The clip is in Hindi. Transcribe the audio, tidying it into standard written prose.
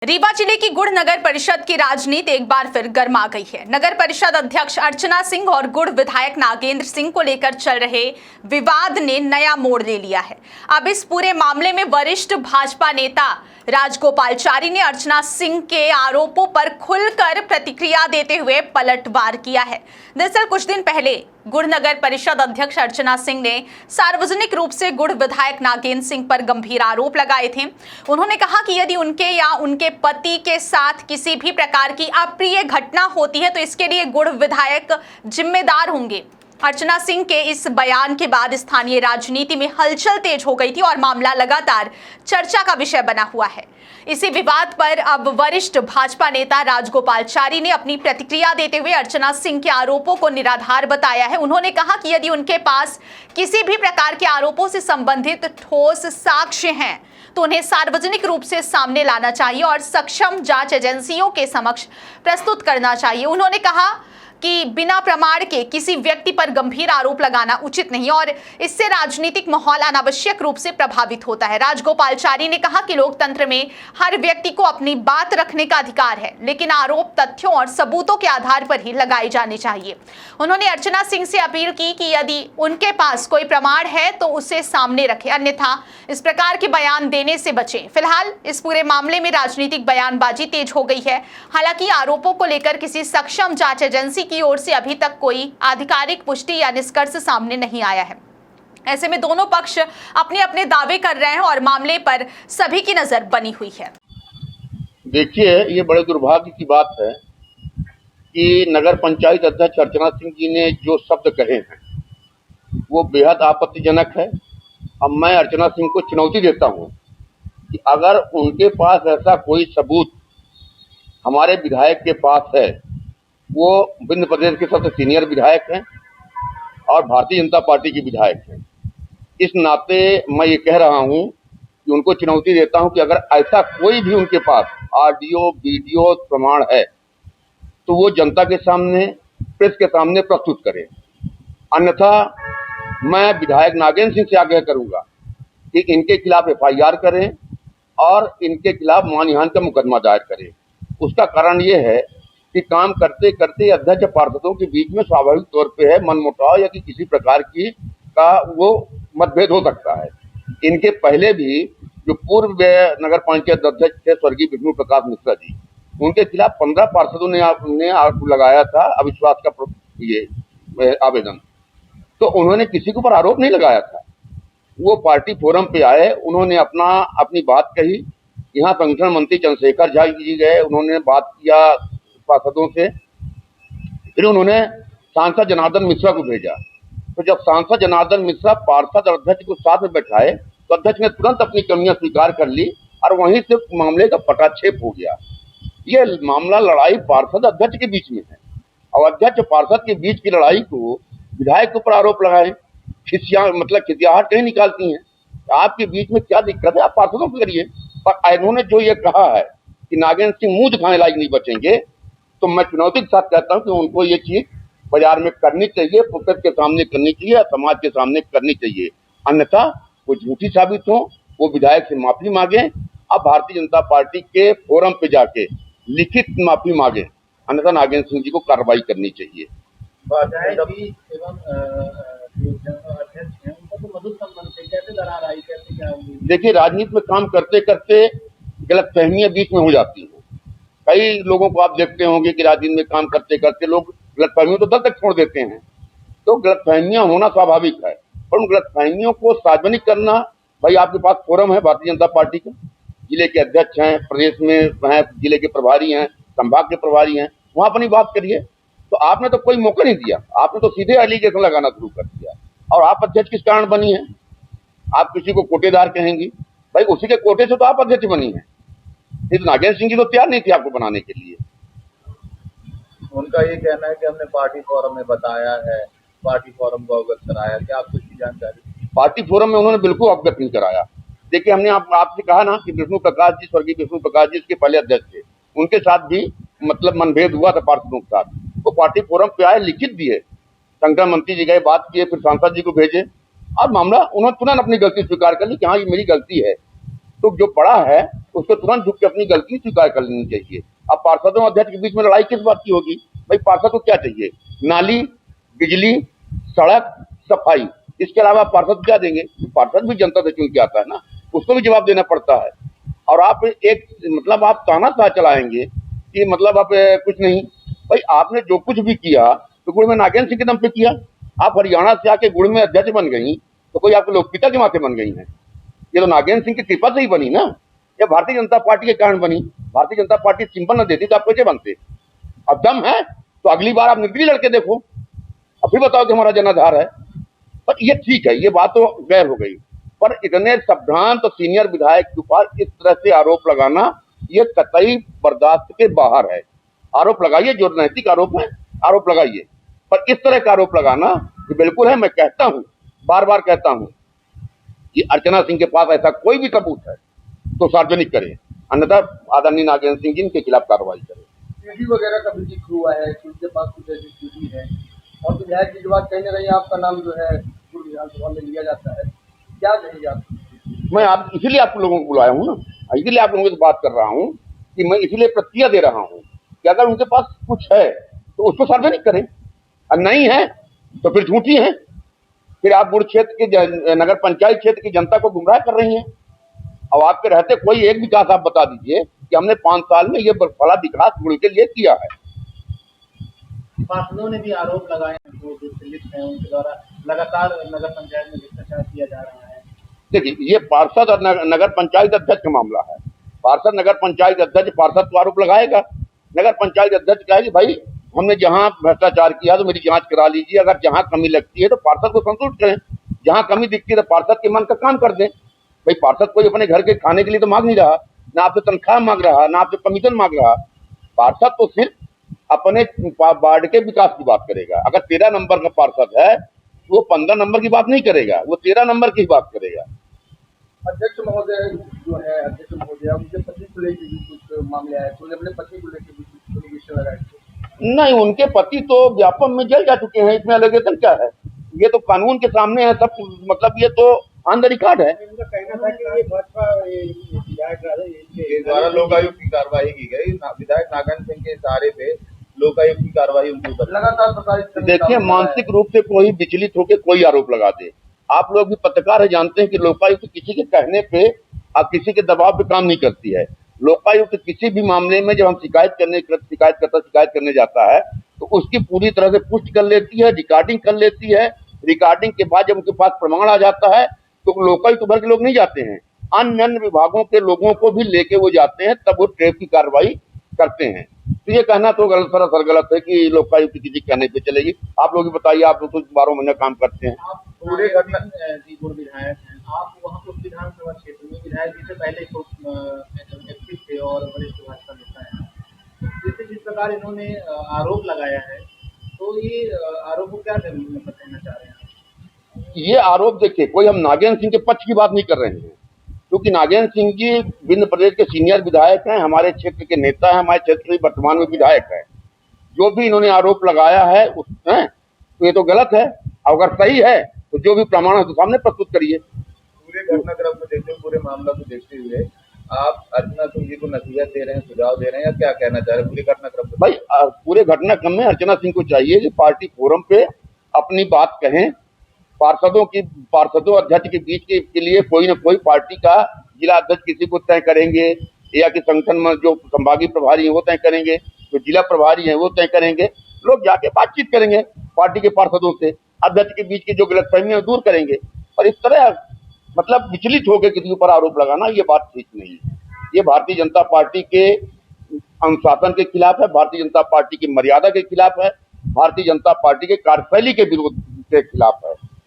रीवा जिले की गुड़ नगर परिषद की राजनीति एक बार फिर गर्मा गई है। नगर परिषद अध्यक्ष अर्चना सिंह और गुड़ विधायक नागेंद्र सिंह को लेकर चल रहे विवाद ने नया मोड़ ले लिया है। अब इस पूरे मामले में वरिष्ठ भाजपा नेता राजगोपालचारी ने अर्चना सिंह के आरोपों पर खुलकर प्रतिक्रिया देते हुए पलटवार किया है। दरअसल कुछ दिन पहले गुड़ नगर परिषद अध्यक्ष अर्चना सिंह ने सार्वजनिक रूप से गुड़ विधायक नागेंद्र सिंह पर गंभीर आरोप लगाए थे। उन्होंने कहा कि यदि उनके या उनके पति के साथ किसी भी प्रकार की अप्रिय घटना होती है तो इसके लिए गुड़ विधायक जिम्मेदार होंगे। अर्चना सिंह के इस बयान के बाद स्थानीय राजनीति में हलचल तेज हो गई थी और मामला लगातार चर्चा का विषय बना हुआ है। इसी विवाद पर अब वरिष्ठ भाजपा नेता राजगोपालचारी ने अपनी प्रतिक्रिया देते हुए अर्चना सिंह के आरोपों को निराधार बताया है। उन्होंने कहा कि यदि उनके पास किसी भी प्रकार के आरोपों से संबंधित ठोस साक्ष्य हैं तो उन्हें सार्वजनिक रूप से सामने लाना चाहिए और सक्षम जांच एजेंसियों के समक्ष प्रस्तुत करना चाहिए। उन्होंने कहा कि बिना प्रमाण के किसी व्यक्ति पर गंभीर आरोप लगाना उचित नहीं और इससे राजनीतिक माहौल अनावश्यक रूप से प्रभावित होता है। राजगोपालचारी ने कहा कि लोकतंत्र में हर व्यक्ति को अपनी बात रखने का अधिकार है, लेकिन आरोप तथ्यों और सबूतों के आधार पर ही लगाए जाने चाहिए। उन्होंने अर्चना सिंह से अपील की कि यदि उनके पास कोई प्रमाण है तो उसे सामने रखें, अन्यथा इस प्रकार के बयान देने से बचें। फिलहाल इस पूरे मामले में राजनीतिक बयानबाजी तेज हो गई है। हालांकि आरोपों को लेकर किसी सक्षम जांच एजेंसी की ओर से अभी तक कोई आधिकारिक पुष्टि या निष्कर्ष सामने नहीं आया है। ऐसे में दोनों पक्ष अपने अपने दावे कर रहे हैं और मामले पर सभी की नजर बनी हुई है। देखिए, ये बड़े दुर्भाग्य की बात है कि नगर पंचायत अध्यक्ष अर्चना सिंह जी ने जो शब्द कहे हैं वो बेहद आपत्तिजनक है। अब मैं अर्चना सिंह को चुनौती देता हूं कि अगर उनके पास ऐसा कोई सबूत हमारे विधायक के पास है, वो विंध्य प्रदेश के सबसे सीनियर विधायक हैं और भारतीय जनता पार्टी के विधायक हैं, इस नाते मैं ये कह रहा हूं कि उनको चुनौती देता हूं कि अगर ऐसा कोई भी उनके पास ऑडियो वीडियो प्रमाण है तो वो जनता के सामने, प्रेस के सामने प्रस्तुत करें। अन्यथा मैं विधायक नागेंद्र सिंह से आग्रह करूंगा कि इनके खिलाफ FIR करें और इनके खिलाफ मानहानि का मुकदमा दायर करें। उसका कारण ये है कि काम करते करते अध्यक्ष पार्षदों के बीच में स्वाभाविक तौर पे है मनमुटाव या कि किसी प्रकार की का वो मतभेद हो सकता है। इनके पहले भी जो पूर्व नगर पंचायत अध्यक्ष थे स्वर्गीय विष्णु प्रकाश मिश्रा जी, उनके खिलाफ 15 पार्षदों ने लगाया था अविश्वास का ये आवेदन, तो उन्होंने किसी के ऊपर आरोप नहीं लगाया था। वो पार्टी फोरम पे आए, उन्होंने अपनी बात कही। यहाँ संगठन मंत्री चंद्रशेखर झा जी गए, उन्होंने बात किया पार्षदों से। फिर उन्होंने सांसद जनार्दन मिश्रा को भेजा। तो जब सांसद जनार्दन मिश्रा पार्षद और अध्यक्ष को साथ में बैठाए तो अध्यक्ष ने तुरंत अपनी कमियां स्वीकार कर ली और वहीं से मामले का पटाक्षेप हो गया। ये मामला लड़ाई पार्षद अध्यक्ष के बीच में है और अध्यक्ष पार्षद के बीच की लड़ाई को विधायक के ऊपर आरोप लगाए, खिसियाहट कहीं निकालती हैं। आपके बीच में क्या दिक्कत है, आप पार्षदों को करिए। पर इन्होंने जो ये कहा है कि नागेंद्र सिंह मुंह दिखाने लायक नहीं बचेंगे, तो मैं चुनौती के साथ कहता हूं कि उनको ये चीज बाजार में करनी चाहिए, पुस्तक के सामने करनी चाहिए, समाज के सामने करनी चाहिए। अन्यथा वो झूठी साबित हो, वो विधायक से माफी मांगे। अब भारतीय जनता पार्टी के फोरम पे जाके लिखित माफी मांगे, अन्यथा नागेंद्र सिंह जी को कार्रवाई करनी चाहिए। देखिए, राजनीति में काम करते करते गलतफहमियां बीच में हो जाती हैं। कई लोगों को आप देखते होंगे कि राजनीति में काम करते करते लोग गलतफहमियों तो दल तक छोड़ देते हैं। तो गलतफहमियां होना स्वाभाविक है, पर उन गलतफहमियों को सार्वजनिक करना, भाई आपके पास फोरम है भारतीय जनता पार्टी का, जिले के अध्यक्ष हैं, प्रदेश में हैं, जिले के प्रभारी हैं, संभाग के प्रभारी हैं, वहां अपनी बात करिए। तो आपने तो कोई मौका नहीं दिया, आपने तो सीधे एलिगेशन लगाना शुरू कर दिया। और आप अध्यक्ष किस कारण बनी है? आप किसी को कोटेदार कहेंगी, भाई उसी के कोटे से तो आप अध्यक्ष बनी है। तो नागेंद्र सिंह जी तो तैयार नहीं थे आपको बनाने के लिए। उनका ये कहना है कि हमने पार्टी फोरम में बताया है, पार्टी फोरम को अवगत कराया। क्या आपको इसकी जानकारी? पार्टी फोरम में उन्होंने बिल्कुल अवगत नहीं कराया। देखिए, हमने आपसे कहा ना कि विष्णु प्रकाश जी, स्वर्गीय विष्णु प्रकाश जी इसके पहले अध्यक्ष थे, उनके साथ भी मनभेद हुआ था पार्षदों के साथ। वो पार्टी फोरम पे आए, लिखित दिए, संगठन मंत्री जी गए, बात किए, फिर सांसद जी को भेजे और मामला उन्होंने तुरंत अपनी गलती स्वीकार कर ली कि हाँ ये मेरी गलती है। तो जो बड़ा है उसको तुरंत झुक के अपनी गलती स्वीकार कर लेनी चाहिए। अब पार्षदों और अध्यक्ष के बीच में लड़ाई किस बात की होगी? भाई पार्षद को क्या चाहिए? नाली, बिजली, सड़क, सफाई, इसके अलावा पार्षद क्या देंगे? पार्षद भी जनता से चुन के आता है ना, उसको भी जवाब देना पड़ता है। और आप एक मतलब आप तानाशाह चलाएंगे कि मतलब आप कुछ नहीं। भाई आपने जो कुछ भी किया तो गुड़ में नागेंद्र सिंह के दम पे किया। आप हरियाणा से आके गुड़ में अध्यक्ष बन गई तो कोई आपके लोकपिता के माथे बन गई हैं? ये तो नागेंद्र सिंह की कृपा से ही बनी ना, या भारतीय जनता पार्टी के कारण बनी। भारतीय जनता पार्टी सिंबल न देती तो आप कैसे बनते? अब दम है तो अगली बार आप निर्दलीय लड़के देखो, अब भी बताओ कि हमारा जनाधार है। पर ये ठीक है, ये बात तो गैर हो गई, पर इतने संभ्रांत सीनियर विधायक के ऊपर इस तरह से आरोप लगाना ये कतई बर्दाश्त के बाहर है। आरोप लगाइए, जो नैतिक आरोप है आरोप लगाइए, पर इस तरह का आरोप लगाना ये बिल्कुल है। मैं कहता हूं, बार बार कहता हूं कि अर्चना सिंह के पास ऐसा कोई भी सबूत है तो सार्वजनिक करें, अन्यथा आदरणीय नागेंद्र सिंह जी इनके खिलाफ कार्रवाई करें। सीडी वगैरह का भी जिक्र हुआ है कि उनके पास कुछ ऐसी सीडी है और विधायक जी के बाद कहीं ना कहीं आपका नाम जो है पूर्व विधानसभा में लिया जाता है, क्या कहेंगे आप? मैं आप इसीलिए आप लोगों को बुलाया हूँ ना, इसीलिए आप लोगों से बात कर रहा हूँ कि मैं इसीलिए प्रतिक्रिया दे रहा हूँ कि अगर उनके पास कुछ है तो उसको सार्वजनिक करें, और नहीं है तो फिर झूठी है। फिर आप गुड़ क्षेत्र के नगर पंचायत क्षेत्र की जनता को गुमराह कर रही हैं। अब आपके रहते कोई एक विकास आप बता दीजिए कि हमने 5 साल में ये फला विकास गुड़ के लिए किया है। पार्षदों ने भी आरोप लगाए हैं, जो लिस्ट हैं उनके द्वारा लगातार नगर पंचायत में भ्रष्टाचार किया जा रहा है। देखिए, ये पार्षद और नगर पंचायत अध्यक्ष का मामला है। पार्षद नगर पंचायत अध्यक्ष पार्षद को आरोप लगाएगा। नगर पंचायत अध्यक्ष कहेगी भाई हमने जहां भ्रष्टाचार किया तो मेरी जांच करा लीजिए, अगर जहां कमी लगती है तो पार्षद को संतुष्ट करें, जहां कमी दिखती है तो पार्षद के मन का काम कर दें। भाई पार्षद कोई अपने घर के खाने के लिए तो मांग नहीं रहा, ना आपसे तनख्वाह मांग रहा, ना आपसे कमीशन मांग रहा। पार्षद तो सिर्फ अपने वार्ड के विकास की बात करेगा। अगर 13 नंबर का पार्षद है तो वो 15 नंबर की बात नहीं करेगा, वो 13 नंबर की बात करेगा। अध्यक्ष महोदय जो है, अध्यक्ष महोदय उनके पति को लेकर भी कुछ मामले आए, तो अपने पति को लेकर भी कुछ विषय लगाए थे। नहीं, उनके पति तो व्यापम में जेल जा चुके हैं, इसमें एलिगेशन क्या है? ये तो कानून के सामने है सब, मतलब ये तो ऑन द रिकॉर्ड है। उनका कहना था कि ये भाजपा विधायक के द्वारा लोकायुक्त की कार्रवाई की गई, विधायक नागेंद्र सिंह के इशारे पे लोकायुक्त की कार्रवाई उनके ऊपर लगातार प्रसारित। देखिए, मानसिक रूप से कोई विचलित होकर कोई आरोप लगा दे, आप लोग भी पत्रकार है, जानते हैं कि लोकायुक्त किसी के कहने पे और किसी के दबाव पे काम नहीं करती है। लोकायुक्त किसी भी मामले में जब हम शिकायत करने जाता है तो उसकी पूरी तरह से पुष्टि कर लेती है, रिकॉर्डिंग कर लेती है। रिकॉर्डिंग के बाद जब उनके पास प्रमाण आ जाता है तो लोकायुक्त भर के लोग नहीं जाते हैं, अन्य विभागों के लोगों को भी लेके वो जाते हैं, तब वो ट्रेप की कार्रवाई करते हैं। तो ये कहना तो सरासर गलत है कि लोकायुक्त किसी कहने पे चलेगी। आप लोग बताइए, आप लोग तो 12 महीने काम करते हैं। आप पूरे घटना जी गुड़ विधायक हैं, आप वहाँ पर विधानसभा क्षेत्र में विधायक जी से पहले एक्टिव थे और वरिष्ठ भाजपा नेता हैं। जैसे जिस प्रकार इन्होंने आरोप लगाया है, तो ये आरोप को क्या कहना चाह रहे हैं? ये आरोप देखिए, कोई हम नागेंद्र सिंह के पक्ष की बात नहीं कर रहे हैं, क्योंकि नागेंद्र सिंह जी विंध्य प्रदेश के सीनियर विधायक हैं, हमारे क्षेत्र के नेता हैं, हमारे क्षेत्र के वर्तमान में विधायक है। जो भी इन्होंने आरोप लगाया है तो ये तो गलत है। अगर सही है तो जो भी प्रमाण है तो सामने प्रस्तुत करिए। पूरे घटनाक्रम को देखते हुए, पूरे मामला को देखते हुए आप अर्चना सिंह जी को नसीहत दे रहे हैं, सुझाव दे रहे हैं, या क्या कहना चाह रहे हैं पूरे घटनाक्रम को? भाई पूरे घटनाक्रम में अर्चना सिंह को चाहिए कि पार्टी फोरम पे अपनी बात कहें। पार्षदों अध्यक्ष के बीच के लिए कोई न कोई पार्टी का जिला अध्यक्ष किसी को तय करेंगे, या कि संगठन में जो संभागीय प्रभारी है वो तय करेंगे, जो जिला प्रभारी है वो तय करेंगे। लोग जाके बातचीत करेंगे पार्टी के पार्षदों से, अध्यक्ष के बीच की जो गलतफहमियां दूर करेंगे। और इस तरह मतलब विचलित होकर किसी ऊपर आरोप लगाना ये बात ठीक नहीं है। ये भारतीय जनता पार्टी के अनुशासन के खिलाफ है, भारतीय जनता पार्टी की मर्यादा के खिलाफ है, भारतीय जनता पार्टी के कार्यशैली के विरोध के खिलाफ है।